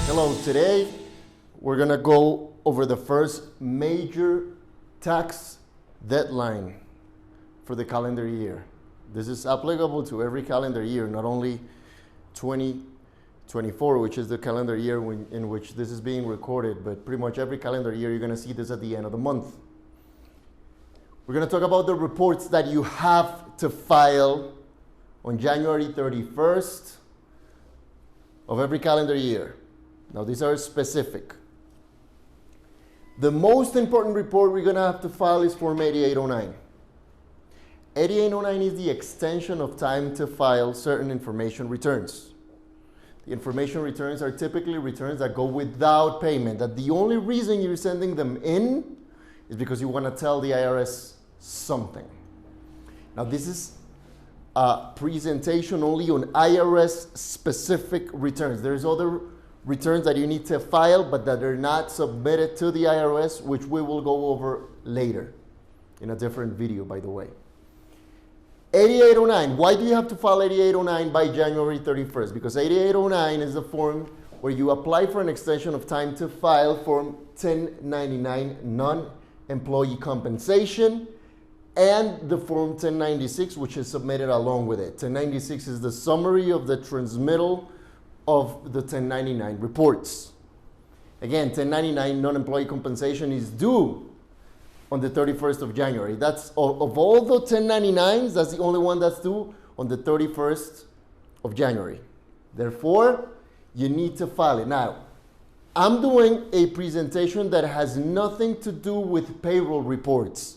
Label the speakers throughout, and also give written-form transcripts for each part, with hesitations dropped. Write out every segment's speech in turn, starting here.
Speaker 1: Hello, today we're gonna go over the first major tax deadline for the calendar year. This is applicable to every calendar year, not only 2024, which is the calendar year in which this is being recorded, but pretty much every calendar year you're gonna see this at the end of the month. We're gonna talk about the reports that you have to file on January 31st of every calendar year. Now these are specific. The most important report we're gonna have to file is Form 8809. 8809 is the extension of time to file certain information returns. The information returns are typically returns that go without payment, that the only reason you're sending them in is because you wanna tell the IRS something. Now this is a presentation only on IRS specific returns. There's other returns that you need to file, but that are not submitted to the IRS, which we will go over later in a different video, by the way. 8809, why do you have to file 8809 by January 31st? Because 8809 is the form where you apply for an extension of time to file Form 1099 non-employee compensation, and the Form 1096, which is submitted along with it. 1096 is the summary of the transmittal of the 1099 reports. Again, 1099 non-employee compensation is due on the 31st of January. That's of all the 1099s, that's the only one that's due on the 31st of January. Therefore, you need to file it. Now, I'm doing a presentation that has nothing to do with payroll reports.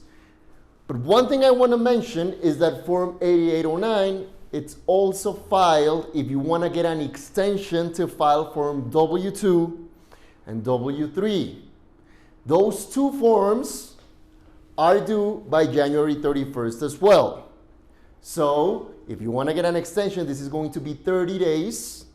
Speaker 1: But one thing I want to mention is that Form 8809, it's also filed if you want to get an extension to file Form W2 and W3. Those two forms are due by January 31st as well. So if you want to get an extension, this is going to be 30 days.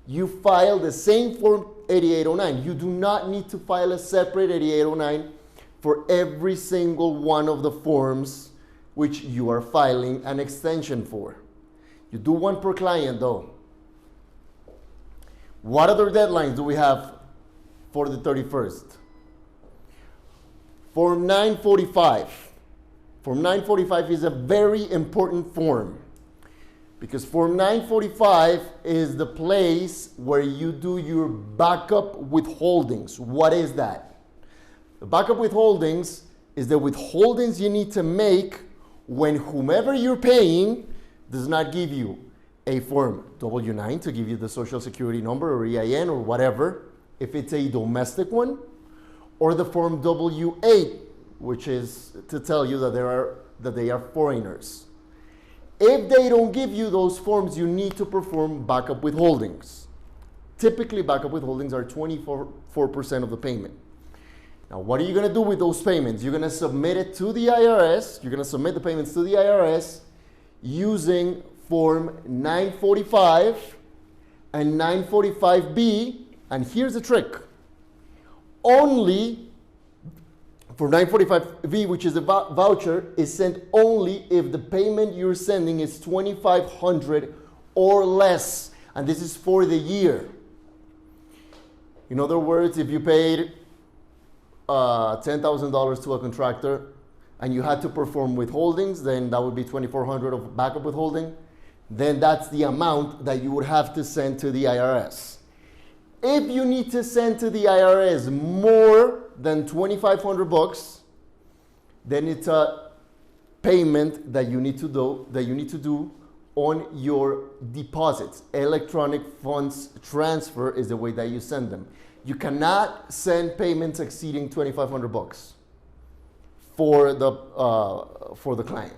Speaker 1: You file the same Form 8809. You do not need to file a separate 8809 for every single one of the forms which you are filing an extension for. You do one per client though. What other deadlines do we have for the 31st? Form 945. Form 945 is a very important form because Form 945 is the place where you do your backup withholdings. What is that? The backup withholdings is the withholdings you need to make when whomever you're paying does not give you a Form W-9 to give you the Social Security number or EIN or whatever, if it's a domestic one, or the Form W-8, which is to tell you that they are foreigners. If they don't give you those forms, you need to perform backup withholdings. Typically, backup withholdings are 24% of the payment. Now, what are you going to do with those payments? You're going to submit it to the IRS. You're going to submit the payments to the IRS using Form 945 and 945B. And here's the trick. Only for 945B, which is a voucher, is sent only if the payment you're sending is $2,500 or less. And this is for the year. In other words, if you paid $10,000 to a contractor and you had to perform withholdings, then that would be $2,400 of backup withholding. Then that's the amount that you would have to send to the IRS. If you need to send to the IRS more than $2,500, then it's a payment that you need to do on your deposits. Electronic funds transfer is the way that you send them. You cannot send payments exceeding $2,500 for the client.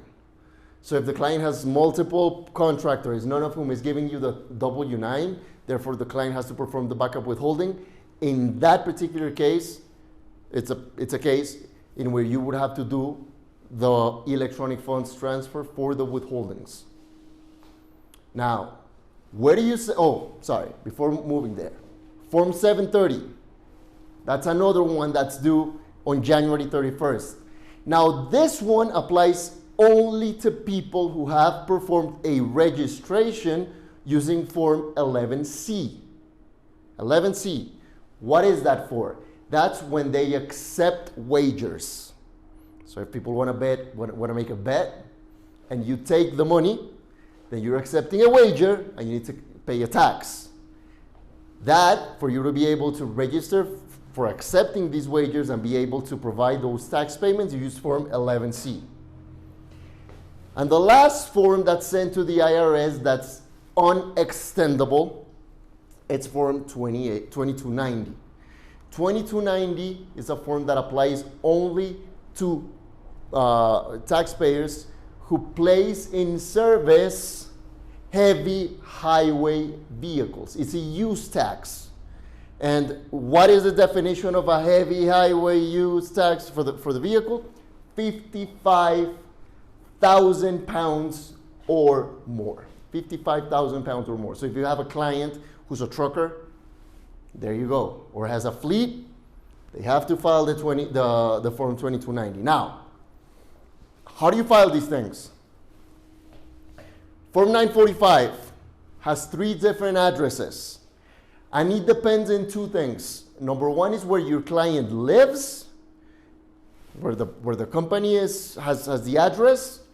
Speaker 1: So if the client has multiple contractors, none of whom is giving you the W-9, therefore the client has to perform the backup withholding. In that particular case, it's a case in where you would have to do the electronic funds transfer for the withholdings. Now, where do you say, before moving there, Form 730, that's another one that's due on January 31st. Now this one applies only to people who have performed a registration using Form 11C. 11C, what is that for? That's when they accept wagers. So if people want to make a bet, and you take the money, then you're accepting a wager, and you need to pay a tax. That, for you to be able to register for accepting these wagers and be able to provide those tax payments, you use Form 11C. And the last form that's sent to the IRS that's unextendable, it's Form 2290. 2290 is a form that applies only to taxpayers who place in service heavy highway vehicles. It's a use tax. And what is the definition of a heavy highway use tax for the vehicle? 55,000 pounds or more. 55,000 pounds or more. So if you have a client who's a trucker, there you go. Or has a fleet, they have to file the Form 2290. Now, how do you file these things? Form 945 has 3 different addresses. And it depends on 2 things. Number 1 is where your client lives, where the company has the address,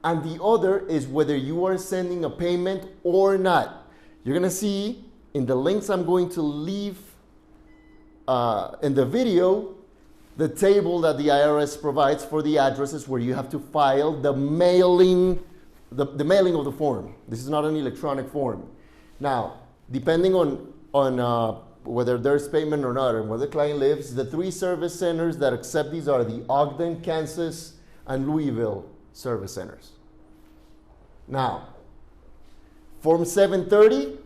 Speaker 1: and the other is whether you are sending a payment or not. You're going to see in the links I'm going to leave in the video the table that the IRS provides for the addresses where you have to file the mailing of the form. This is not an electronic form. Now, depending on whether there's payment or not and where the client lives, the 3 service centers that accept these are the Ogden, Kansas, and Louisville service centers. Now, Form 730,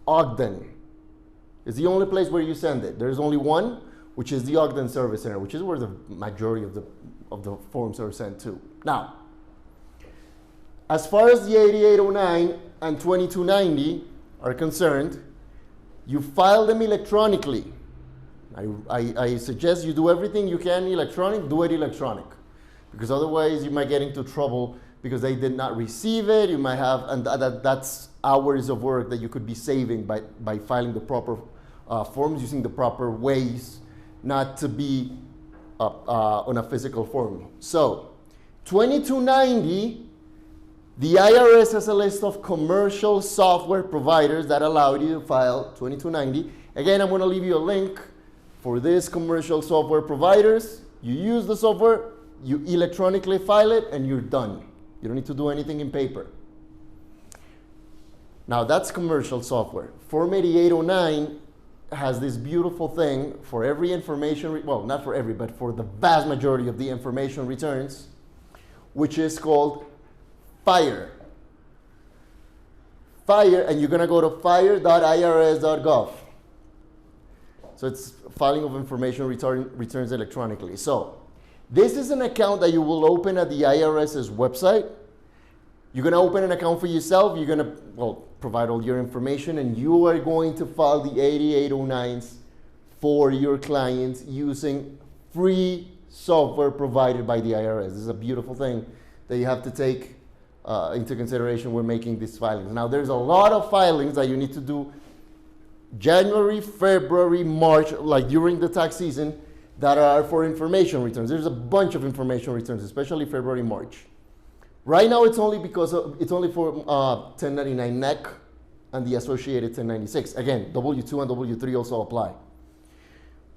Speaker 1: Ogden is the only place where you send it. There's only one, which is the Ogden Service Center, which is where the majority of the forms are sent to. Now, as far as the 8809 and 2290 are concerned, you file them electronically. I suggest you do everything you can electronic, do it electronic. Because otherwise you might get into trouble because they did not receive it. You might have, and that's hours of work that you could be saving by filing the proper forms, using the proper ways, not to be on a physical form. So, 2290, the IRS has a list of commercial software providers that allow you to file 2290. Again, I'm going to leave you a link for these commercial software providers. You use the software, you electronically file it, and you're done. You don't need to do anything in paper. Now, that's commercial software. Form 8809 has this beautiful thing for every information, well, not for every, but for the vast majority of the information returns, which is called FIRE. FIRE, and you're going to go to fire.irs.gov. So it's filing of information returns electronically. So this is an account that you will open at the IRS's website. You're going to open an account for yourself. You're going to, well, provide all your information, and you are going to file the 8809s for your clients using free software provided by the IRS. This is a beautiful thing that you have to take into consideration when making these filings. Now, there's a lot of filings that you need to do January, February, March, like during the tax season, that are for information returns. There's a bunch of information returns, especially February, March. Right now, it's only for 1099 NEC and the associated 1096. Again, W2 and W3 also apply.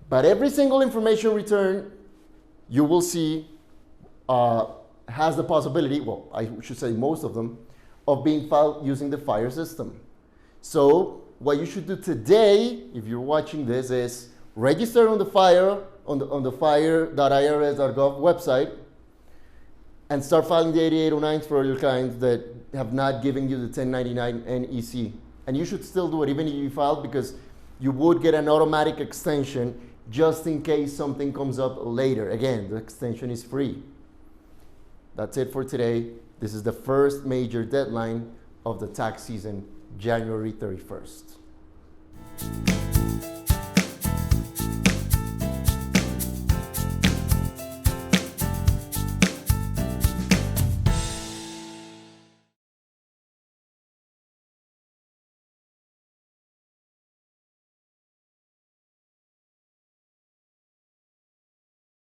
Speaker 1: But every single information return you will see has the possibility, well, I should say most of them, of being filed using the FIRE system. So what you should do today, if you're watching this, is register on the FIRE, on the fire.irs.gov website, and start filing the 8809s for your clients that have not given you the 1099 NEC. And you should still do it even if you filed, because you would get an automatic extension just in case something comes up later. Again, the extension is free. That's it for today. This is the first major deadline of the tax season, January 31st.